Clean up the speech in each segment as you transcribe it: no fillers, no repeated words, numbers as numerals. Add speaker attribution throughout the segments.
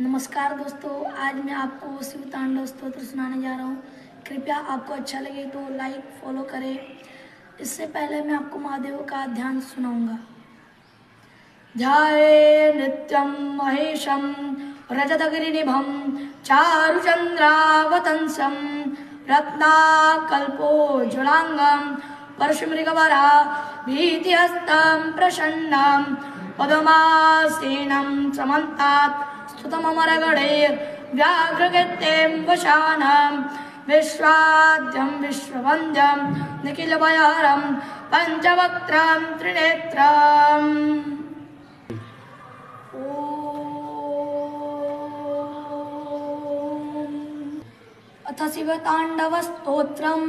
Speaker 1: नमस्कार दोस्तों, आज मैं आपको शिव तांडव स्तोत्र सुनाने जा रहा हूँ। कृपया आपको अच्छा लगे तो लाइक फॉलो करें। इससे पहले मैं आपको महादेव का ध्यान सुनाऊंगा। ध्याये नित्यं महेशं रजतगिरिनिभं चारुचन्द्रावतंसं रत्नाकल्पोज्ज्वलांगं परशुमृगवरा भीतिहस्तं प्रसन्नं पद्मासीनं समन्तात् स्तुतममरगणैर्व्याघ्रकृत्यं वशानं विश्वाद्यं विश्ववन्द्यं निखिलभयहरं पञ्चवक्त्रं त्रिनेत्रम्। अथ शिवताण्डवस्तोत्रम्।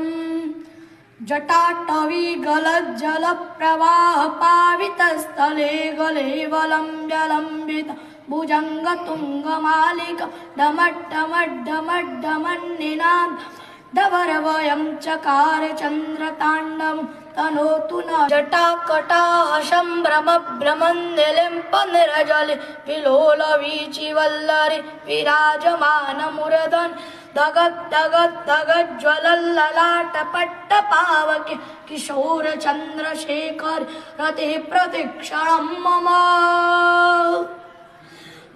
Speaker 1: जटाटवीगलज्जलप्रवाहपावितस्थले गलेवलम्ब्यलम्बित भुजङ्गतुङ्गमालिक डमड्डमड्डमड्डमन्निनाद डवरवयं चकार चन्द्रताण्डवं तनोतु न जटाकटाहसम्भ्रमभ्रमन्निलिम्पनिरजले विलोलवीचिवल्लरि विराजमानमुरधन् दगद्दगद्दगज्ज्वलल्ललाटपट्टपावके किशोरचन्द्रशेखर रतिः प्रतिक्षणं मम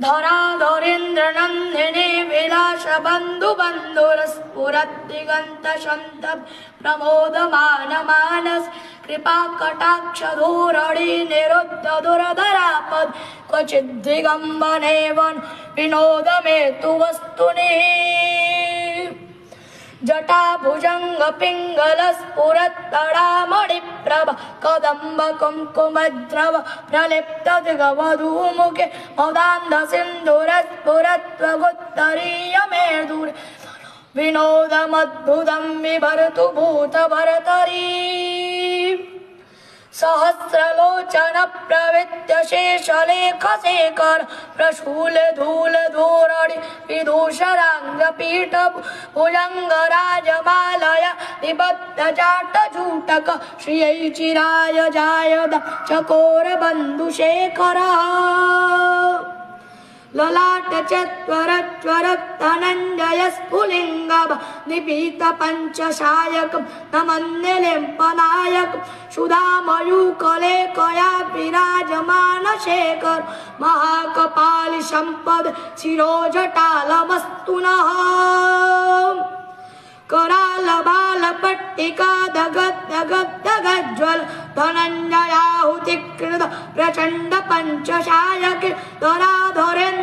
Speaker 1: धराधरेन्द्रनन्दिने विलासबन्धुबन्धुरस्फुरद्दिगन्तशन्तः प्रमोदमानमानस कृपाकटाक्षधोरणे निरुद्धदुरधरापद क्वचिद्दिगम्बरेवन् विनोदमेतु वस्तुनि जटाभुजङ्गपिङ्गलस्फुरत्तडामणिप्रभ कदम्बकुङ्कुमद्रव प्रलिप्तदिगवधूमुखे मदान्धसिन्धुरस्फुरत्वगुत्तरीयमेर्दूरे विनोदमद्भुतं बिभर्तु भूतभरतरी सहस्रलोचन प्रवृत्य शेषलेखशेखर प्रशूलधूलधोरणि विदूषराङ्गपीठ भुजङ्गराजमालया निबद्धजाटजूटक श्रियै चिराय जायद चकोरबन्धुशेखर ललाटचत्वरच्वरत्तनञ्जयस्फुलिङ्गभ निपीतपञ्चशायकं नमन्निलिम्पनायकं सुधामयूखलेखया विराजमानशेखर महाकपालिसम्पद शिरोजटालमस्तु नः करालबालपट्टिका दगद्दगद्दगज्ज्वल धनञ्जयाहुतिकृत प्रचण्ड पञ्चशायके धराधरेन्द्र